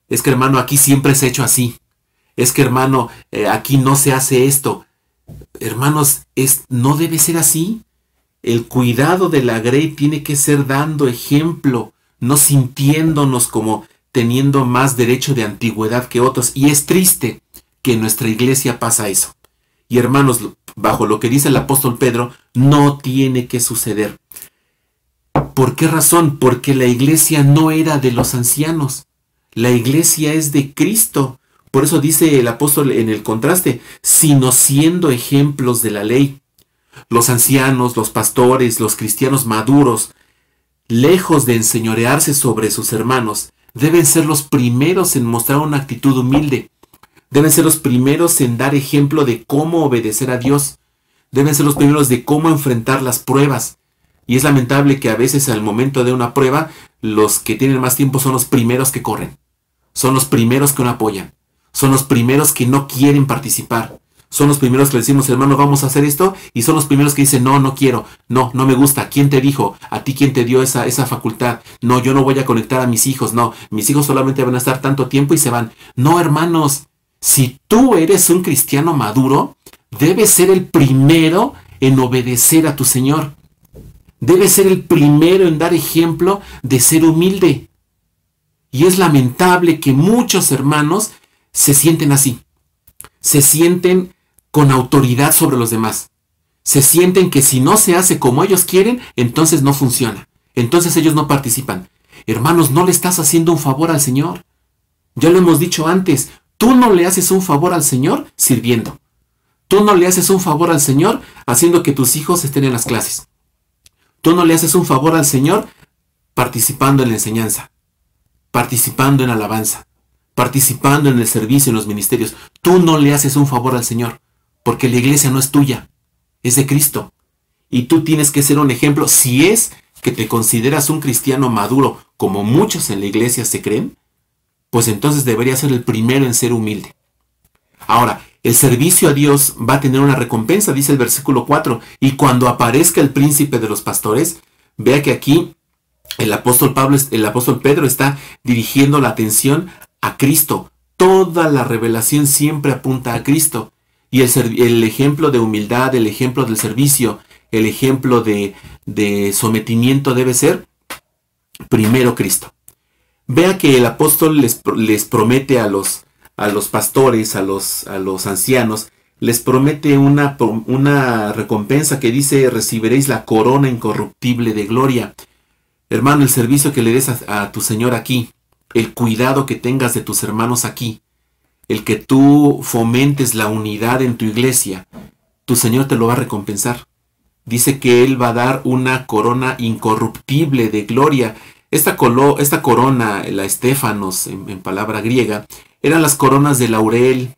Es que hermano, aquí siempre se ha hecho así. Es que hermano, aquí no se hace esto. Hermanos, no debe ser así. El cuidado de la grey tiene que ser dando ejemplo, no sintiéndonos como teniendo más derecho de antigüedad que otros. Y es triste que en nuestra iglesia pasa eso. Y hermanos, bajo lo que dice el apóstol Pedro, no tiene que suceder. ¿Por qué razón? Porque la iglesia no era de los ancianos. La iglesia es de Cristo. Por eso dice el apóstol en el contraste, sino siendo ejemplos de la ley. Los ancianos, los pastores, los cristianos maduros, lejos de enseñorearse sobre sus hermanos, deben ser los primeros en mostrar una actitud humilde. Deben ser los primeros en dar ejemplo de cómo obedecer a Dios. Deben ser los primeros de cómo enfrentar las pruebas. Y es lamentable que a veces al momento de una prueba, los que tienen más tiempo son los primeros que corren. Son los primeros que no apoyan. Son los primeros que no quieren participar. Son los primeros que le decimos, hermano, vamos a hacer esto. Y son los primeros que dicen, no quiero. No me gusta. ¿Quién te dijo? ¿A ti quién te dio esa facultad? No, yo no voy a conectar a mis hijos. No, mis hijos solamente van a estar tanto tiempo y se van. No, hermanos. Si tú eres un cristiano maduro, debes ser el primero en obedecer a tu Señor. Debes ser el primero en dar ejemplo de ser humilde. Y es lamentable que muchos hermanos se sienten así. Se sienten con autoridad sobre los demás. Se sienten que si no se hace como ellos quieren, entonces no funciona. Entonces ellos no participan. Hermanos, no le estás haciendo un favor al Señor. Ya lo hemos dicho antes. Tú no le haces un favor al Señor sirviendo. Tú no le haces un favor al Señor haciendo que tus hijos estén en las clases. Tú no le haces un favor al Señor participando en la enseñanza, participando en alabanza, participando en el servicio, en los ministerios. Tú no le haces un favor al Señor, porque la iglesia no es tuya, es de Cristo. Y tú tienes que ser un ejemplo. Si es que te consideras un cristiano maduro, como muchos en la iglesia se creen, pues entonces deberías ser el primero en ser humilde. Ahora, el servicio a Dios va a tener una recompensa, dice el versículo 4. Y cuando aparezca el príncipe de los pastores, vea que aquí el apóstol Pedro está dirigiendo la atención a Cristo. Toda la revelación siempre apunta a Cristo. Y el ejemplo de humildad, el ejemplo del servicio, el ejemplo de sometimiento debe ser primero Cristo. Vea que el apóstol les promete a los pastores, a los ancianos, les promete una recompensa que dice: recibiréis la corona incorruptible de gloria. Hermano, el servicio que le des a tu Señor aquí, el cuidado que tengas de tus hermanos aquí, el que tú fomentes la unidad en tu iglesia, tu Señor te lo va a recompensar. Dice que Él va a dar una corona incorruptible de gloria. Esta corona, la estéfanos en palabra griega, eran las coronas de laurel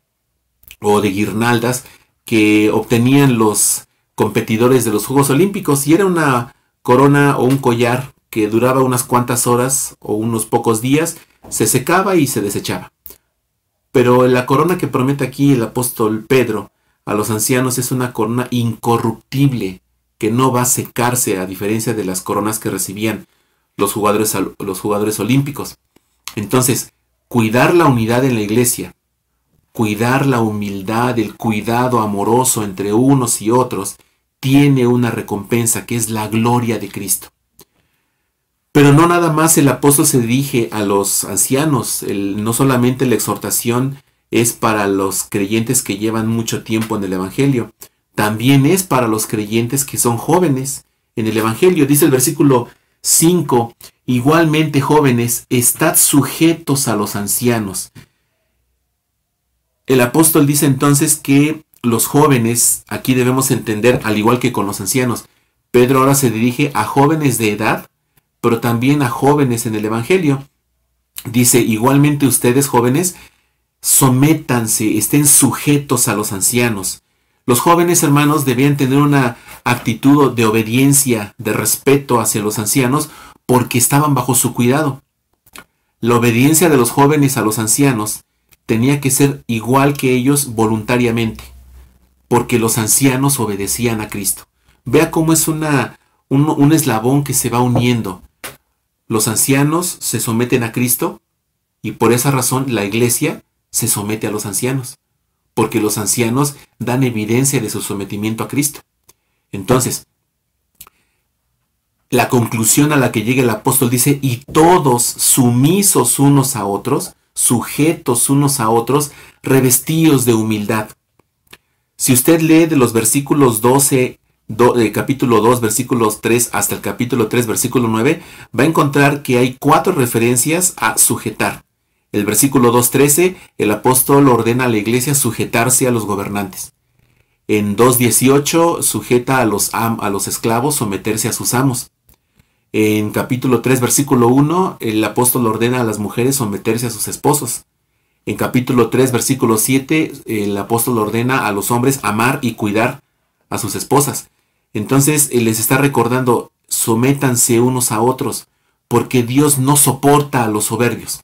o de guirnaldas que obtenían los competidores de los Juegos Olímpicos, y era una corona o un collar que duraba unas cuantas horas o unos pocos días, se secaba y se desechaba. Pero la corona que promete aquí el apóstol Pedro a los ancianos es una corona incorruptible, que no va a secarse, a diferencia de las coronas que recibían los jugadores olímpicos. Entonces, cuidar la unidad en la iglesia, cuidar la humildad, el cuidado amoroso entre unos y otros, tiene una recompensa que es la gloria de Cristo. Pero no nada más el apóstol se dirige a los ancianos, no solamente la exhortación es para los creyentes que llevan mucho tiempo en el Evangelio, también es para los creyentes que son jóvenes en el Evangelio. Dice el versículo 5, igualmente jóvenes, estad sujetos a los ancianos. El apóstol dice entonces que los jóvenes, aquí debemos entender, al igual que con los ancianos, Pedro ahora se dirige a jóvenes de edad, pero también a jóvenes en el Evangelio. Dice, igualmente ustedes jóvenes, sométanse, estén sujetos a los ancianos. Los jóvenes hermanos debían tener una actitud de obediencia, de respeto hacia los ancianos, porque estaban bajo su cuidado. La obediencia de los jóvenes a los ancianos tenía que ser igual que ellos voluntariamente, porque los ancianos obedecían a Cristo. Vea cómo es un eslabón que se va uniendo. Los ancianos se someten a Cristo y por esa razón la iglesia se somete a los ancianos, porque los ancianos dan evidencia de su sometimiento a Cristo. Entonces, la conclusión a la que llega el apóstol dice, y todos sumisos unos a otros, sujetos unos a otros, revestidos de humildad. Si usted lee de los versículos 12, capítulo 2, versículos 3 hasta el capítulo 3, versículo 9, va a encontrar que hay 4 referencias a sujetar. El versículo 2.13, el apóstol ordena a la iglesia sujetarse a los gobernantes. En 2.18, sujeta a los esclavos someterse a sus amos. En capítulo 3, versículo 1, el apóstol ordena a las mujeres someterse a sus esposos. En capítulo 3, versículo 7, el apóstol ordena a los hombres amar y cuidar a sus esposas. Entonces, les está recordando, sométanse unos a otros, porque Dios no soporta a los soberbios.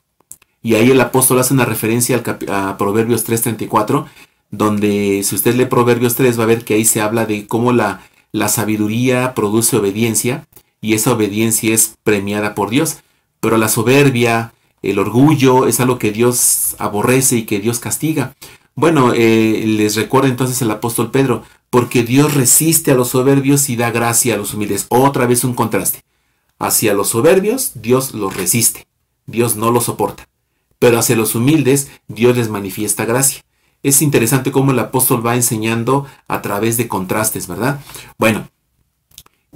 Y ahí el apóstol hace una referencia a Proverbios 3.34, donde si usted lee Proverbios 3 va a ver que ahí se habla de cómo la sabiduría produce obediencia, y esa obediencia es premiada por Dios. Pero la soberbia, el orgullo, es algo que Dios aborrece y que Dios castiga. Bueno, les recuerda entonces el apóstol Pedro, porque Dios resiste a los soberbios y da gracia a los humildes. Otra vez un contraste. Hacia los soberbios, Dios los resiste. Dios no los soporta. Pero hacia los humildes, Dios les manifiesta gracia. Es interesante cómo el apóstol va enseñando a través de contrastes, ¿verdad? Bueno,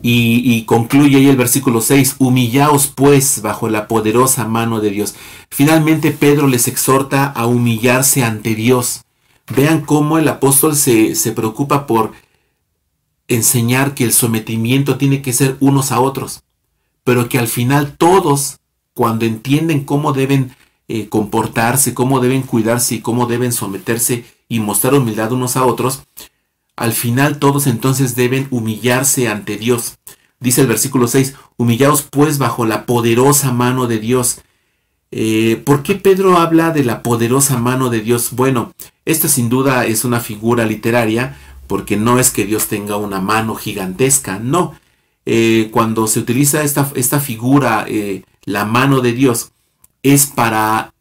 y concluye ahí el versículo 6. Humillaos pues bajo la poderosa mano de Dios. Finalmente Pedro les exhorta a humillarse ante Dios. Vean cómo el apóstol se preocupa por enseñar que el sometimiento tiene que ser unos a otros, pero que al final todos, cuando entienden cómo deben comportarse, cómo deben cuidarse y cómo deben someterse y mostrar humildad unos a otros, al final todos entonces deben humillarse ante Dios. Dice el versículo 6, humillaos pues bajo la poderosa mano de Dios. ¿Por qué Pedro habla de la poderosa mano de Dios? Bueno, esta sin duda es una figura literaria, porque no es que Dios tenga una mano gigantesca, no. Cuando se utiliza esta figura, la mano de Dios, es para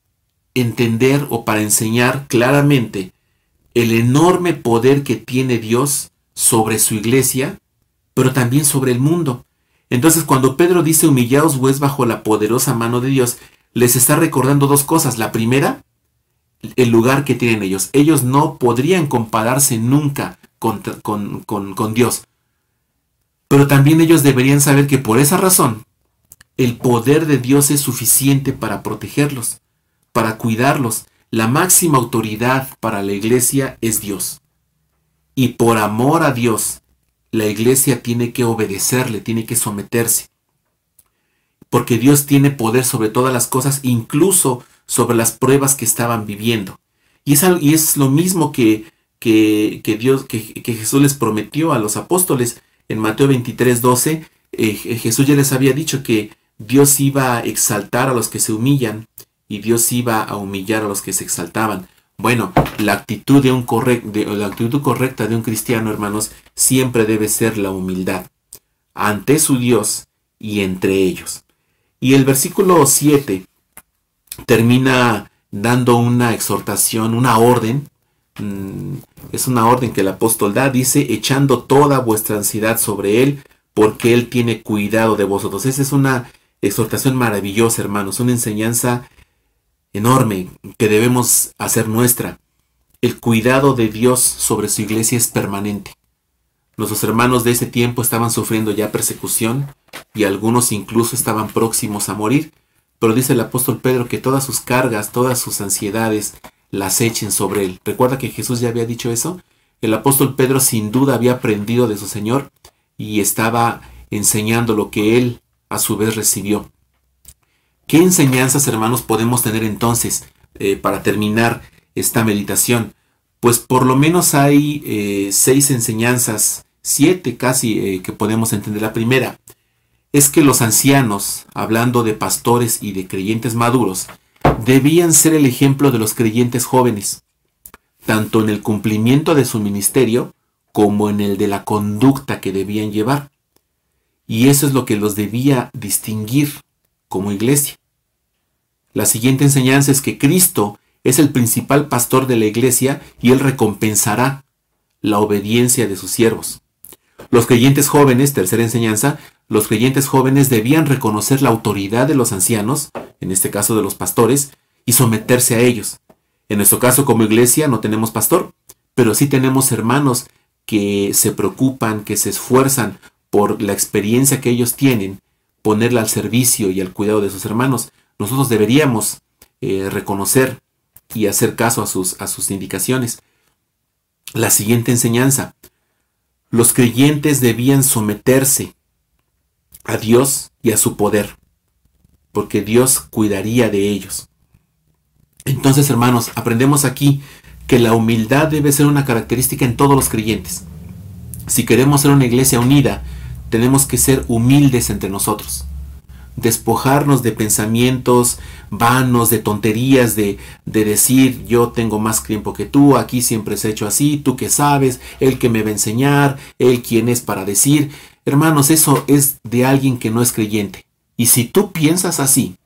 entender o para enseñar claramente el enorme poder que tiene Dios sobre su iglesia, pero también sobre el mundo. Entonces, cuando Pedro dice humillaos pues bajo la poderosa mano de Dios, les está recordando dos cosas. La primera, el lugar que tienen ellos. Ellos no podrían compararse nunca con Dios. Pero también ellos deberían saber que por esa razón el poder de Dios es suficiente para protegerlos, para cuidarlos. La máxima autoridad para la iglesia es Dios. Y por amor a Dios, la iglesia tiene que obedecerle, tiene que someterse. Porque Dios tiene poder sobre todas las cosas, incluso sobre las pruebas que estaban viviendo. Y es lo mismo que Jesús les prometió a los apóstoles. En Mateo 23:12, Jesús ya les había dicho que Dios iba a exaltar a los que se humillan y Dios iba a humillar a los que se exaltaban. Bueno, la actitud correcta de un cristiano, hermanos, siempre debe ser la humildad ante su Dios y entre ellos. Y el versículo 7 termina dando una exhortación, una orden. Es una orden que el apóstol da, dice, echando toda vuestra ansiedad sobre Él, porque Él tiene cuidado de vosotros. Esa es una exhortación maravillosa, hermanos, una enseñanza enorme que debemos hacer nuestra. El cuidado de Dios sobre su iglesia es permanente. Nuestros hermanos de ese tiempo estaban sufriendo ya persecución y algunos incluso estaban próximos a morir, pero dice el apóstol Pedro que todas sus cargas, todas sus ansiedades las echen sobre Él. ¿Recuerda que Jesús ya había dicho eso? El apóstol Pedro sin duda había aprendido de su Señor y estaba enseñando lo que Él a su vez recibió. ¿Qué enseñanzas, hermanos, podemos tener entonces para terminar esta meditación? Pues por lo menos hay 6 enseñanzas, 7 casi, que podemos entender. La primera es que los ancianos, hablando de pastores y de creyentes maduros, debían ser el ejemplo de los creyentes jóvenes, tanto en el cumplimiento de su ministerio como en el de la conducta que debían llevar. Y eso es lo que los debía distinguir como iglesia. La siguiente enseñanza es que Cristo es el principal pastor de la iglesia y Él recompensará la obediencia de sus siervos. Los creyentes jóvenes, tercera enseñanza, los creyentes jóvenes debían reconocer la autoridad de los ancianos, en este caso de los pastores, y someterse a ellos. En nuestro caso como iglesia no tenemos pastor, pero sí tenemos hermanos que se preocupan, que se esfuerzan por la experiencia que ellos tienen, ponerla al servicio y al cuidado de sus hermanos. Nosotros deberíamos reconocer y hacer caso a sus indicaciones. La siguiente enseñanza. Los creyentes debían someterse a Dios y a su poder, porque Dios cuidaría de ellos. Entonces, hermanos, aprendemos aquí que la humildad debe ser una característica en todos los creyentes. Si queremos ser una iglesia unida, tenemos que ser humildes entre nosotros. Despojarnos de pensamientos vanos, de tonterías, de decir yo tengo más tiempo que tú, aquí siempre se ha hecho así, tú que sabes, él que me va a enseñar, él quien es para decir. Hermanos, eso es de alguien que no es creyente. Y si tú piensas así,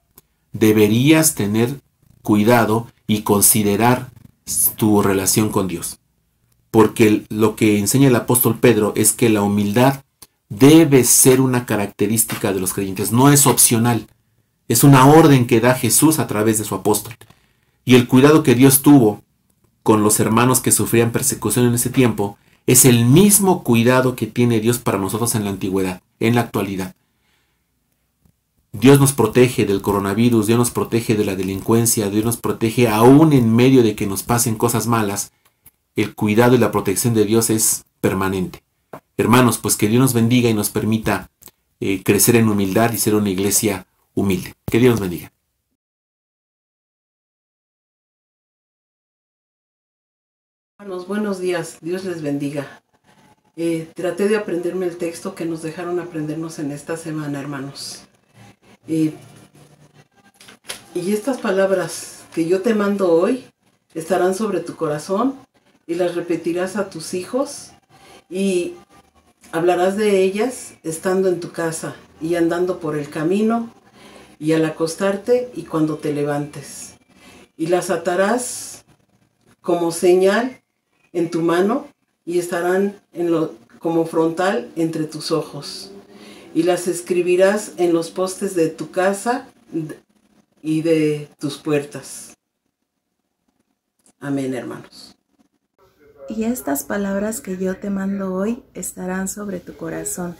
deberías tener cuidado y considerar tu relación con Dios. Porque lo que enseña el apóstol Pedro es que la humildad debe ser una característica de los creyentes, no es opcional, es una orden que da Jesús a través de su apóstol. Y el cuidado que Dios tuvo con los hermanos que sufrían persecución en ese tiempo es el mismo cuidado que tiene Dios para nosotros en la antigüedad, en la actualidad. Dios nos protege del coronavirus, Dios nos protege de la delincuencia, Dios nos protege aún en medio de que nos pasen cosas malas. El cuidado y la protección de Dios es permanente. Hermanos, pues que Dios nos bendiga y nos permita crecer en humildad y ser una iglesia humilde. Que Dios nos bendiga. Hermanos, buenos días. Dios les bendiga. Traté de aprenderme el texto que nos dejaron aprendernos en esta semana, hermanos. Y estas palabras que yo te mando hoy estarán sobre tu corazón y las repetirás a tus hijos y hablarás de ellas estando en tu casa y andando por el camino y al acostarte y cuando te levantes. Y las atarás como señal en tu mano y estarán como frontal entre tus ojos. Y las escribirás en los postes de tu casa y de tus puertas. Amén, hermanos. Y estas palabras que yo te mando hoy estarán sobre tu corazón,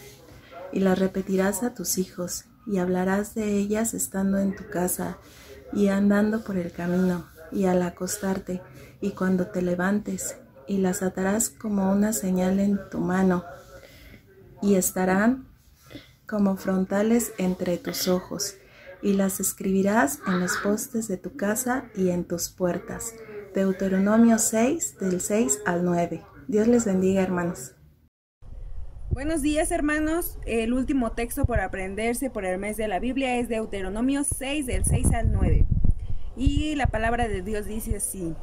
y las repetirás a tus hijos, y hablarás de ellas estando en tu casa, y andando por el camino, y al acostarte, y cuando te levantes, y las atarás como una señal en tu mano, y estarán como frontales entre tus ojos, y las escribirás en los postes de tu casa y en tus puertas. Deuteronomio 6, del 6 al 9. Dios les bendiga, hermanos. Buenos días, hermanos. El último texto por aprenderse por el mes de la Biblia es Deuteronomio 6, del 6 al 9. Y la palabra de Dios dice así: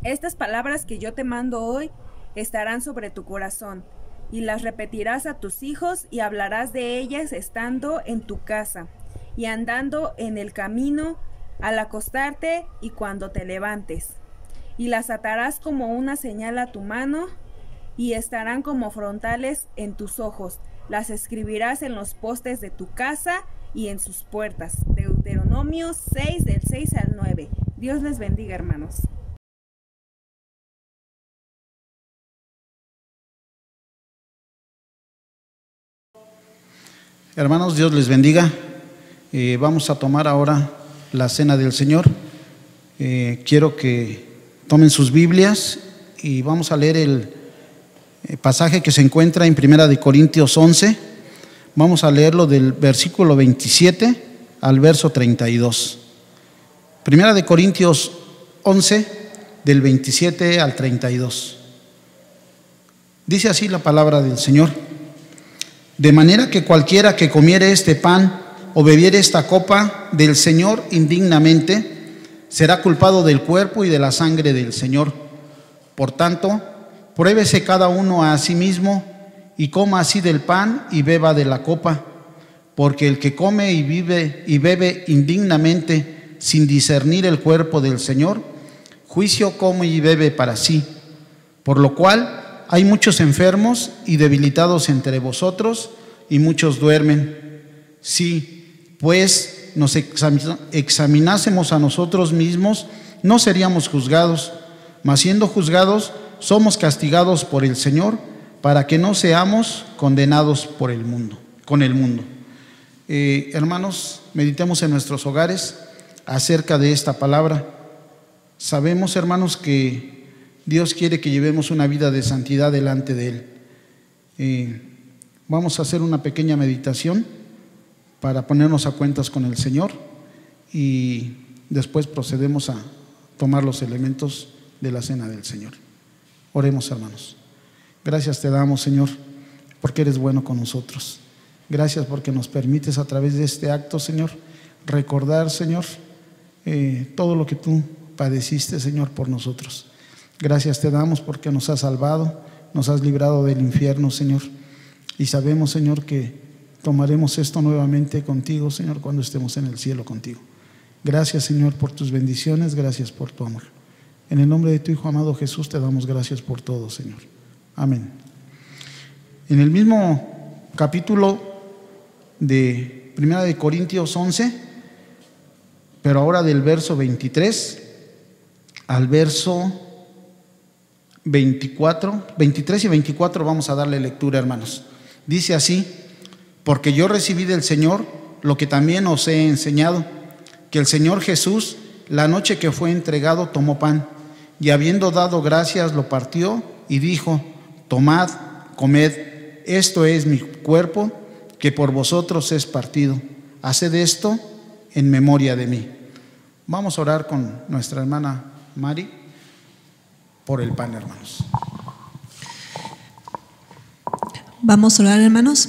estas palabras que yo te mando hoy estarán sobre tu corazón, y las repetirás a tus hijos, y hablarás de ellas estando en tu casa, y andando en el camino, al acostarte y cuando te levantes. Y las atarás como una señal a tu mano, y estarán como frontales en tus ojos. Las escribirás en los postes de tu casa y en sus puertas. Deuteronomio 6, del 6 al 9. Dios les bendiga, hermanos. Hermanos, Dios les bendiga. Vamos a tomar ahora la cena del Señor. Quiero que tomen sus Biblias y vamos a leer el pasaje que se encuentra en 1 Corintios 11. Vamos a leerlo del versículo 27 al verso 32. 1 Corintios 11, del 27 al 32. Dice así la palabra del Señor: de manera que cualquiera que comiere este pan o bebiere esta copa del Señor indignamente, será culpado del cuerpo y de la sangre del Señor. Por tanto, pruébese cada uno a sí mismo, y coma así del pan y beba de la copa, porque el que come y bebe indignamente, sin discernir el cuerpo del Señor, juicio come y bebe para sí. Por lo cual hay muchos enfermos y debilitados entre vosotros, y muchos duermen. Si, pues, nos examinásemos a nosotros mismos, no seríamos juzgados, mas siendo juzgados, somos castigados por el Señor, para que no seamos condenados con el mundo. Hermanos, meditemos en nuestros hogares acerca de esta palabra. Sabemos, hermanos, que Dios quiere que llevemos una vida de santidad delante de Él. Vamos a hacer una pequeña meditación para ponernos a cuentas con el Señor, y después procedemos a tomar los elementos de la cena del Señor. Oremos, hermanos. Gracias te damos, Señor, porque eres bueno con nosotros. Gracias porque nos permites a través de este acto, Señor, recordar, Señor, todo lo que tú padeciste, Señor, por nosotros. Gracias te damos porque nos has salvado, nos has librado del infierno, Señor. Y sabemos, Señor, que tomaremos esto nuevamente contigo, Señor, cuando estemos en el cielo contigo. Gracias, Señor, por tus bendiciones, gracias por tu amor. En el nombre de tu Hijo amado Jesús te damos gracias por todo, Señor. Amén. En el mismo capítulo de 1 Corintios 11, pero ahora del verso 23 al verso 24, 23 y 24 vamos a darle lectura, hermanos. Dice así: porque yo recibí del Señor lo que también os he enseñado, que el Señor Jesús, la noche que fue entregado, tomó pan, y habiendo dado gracias, lo partió y dijo: tomad, comed, esto es mi cuerpo, que por vosotros es partido. Haced esto en memoria de mí. Vamos a orar con nuestra hermana Mari por el pan, hermanos. Vamos a orar, hermanos.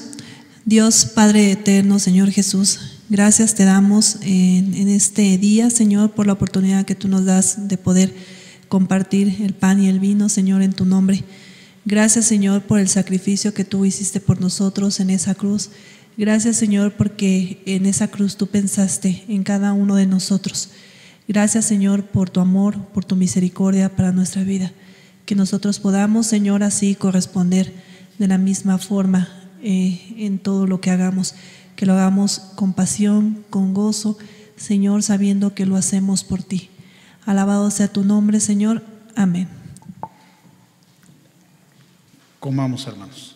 Dios Padre eterno, Señor Jesús, gracias te damos en este día, Señor, por la oportunidad que tú nos das de poder compartir el pan y el vino, Señor, en tu nombre. Gracias, Señor, por el sacrificio que tú hiciste por nosotros en esa cruz. Gracias, Señor, porque en esa cruz tú pensaste en cada uno de nosotros. Gracias, Señor, por tu amor, por tu misericordia para nuestra vida. Que nosotros podamos, Señor, así corresponder de la misma forma en todo lo que hagamos. Que lo hagamos con pasión, con gozo, Señor, sabiendo que lo hacemos por ti. Alabado sea tu nombre, Señor. Amén. Comamos, hermanos.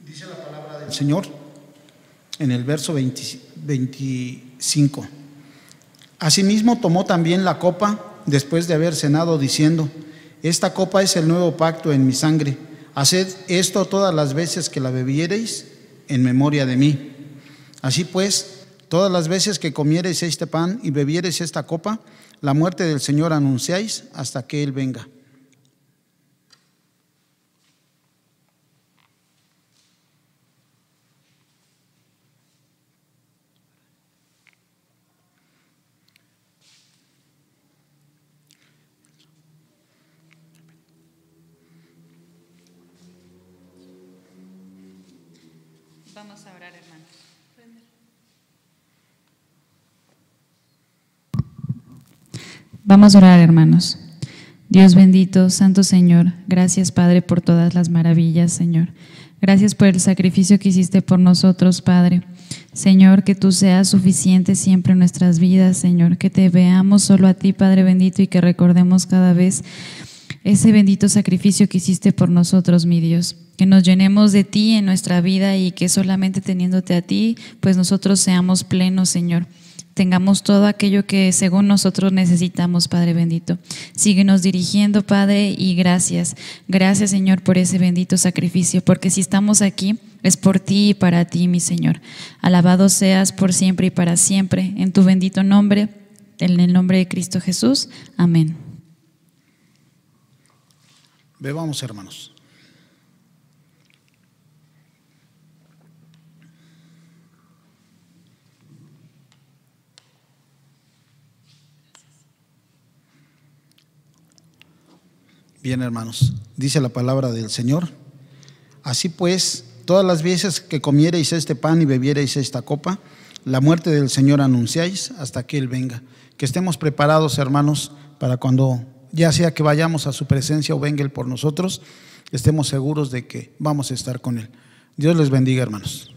Dice la palabra del Señor en el verso 25. Asimismo tomó también la copa después de haber cenado, diciendo: esta copa es el nuevo pacto en mi sangre. Haced esto todas las veces que la bebiereis en memoria de mí. Así pues, todas las veces que comiereis este pan y bebiereis esta copa, la muerte del Señor anunciáis hasta que Él venga. Vamos a orar, hermanos. Vamos a orar, hermanos. Dios bendito, Santo Señor, gracias, Padre, por todas las maravillas, Señor. Gracias por el sacrificio que hiciste por nosotros, Padre. Señor, que tú seas suficiente siempre en nuestras vidas, Señor. Que te veamos solo a ti, Padre bendito, y que recordemos cada vez ese bendito sacrificio que hiciste por nosotros, mi Dios. Que nos llenemos de ti en nuestra vida y que solamente teniéndote a ti, pues nosotros seamos plenos, Señor. Tengamos todo aquello que según nosotros necesitamos, Padre bendito. Síguenos dirigiendo, Padre, y gracias. Gracias, Señor, por ese bendito sacrificio, porque si estamos aquí es por ti y para ti, mi Señor. Alabado seas por siempre y para siempre. En tu bendito nombre, en el nombre de Cristo Jesús. Amén. Bebamos, hermanos. Bien, hermanos, dice la palabra del Señor: así pues, todas las veces que comiereis este pan y bebiereis esta copa, la muerte del Señor anunciáis hasta que Él venga. Que estemos preparados, hermanos, para cuando ya sea que vayamos a su presencia o venga Él por nosotros, estemos seguros de que vamos a estar con Él. Dios les bendiga, hermanos.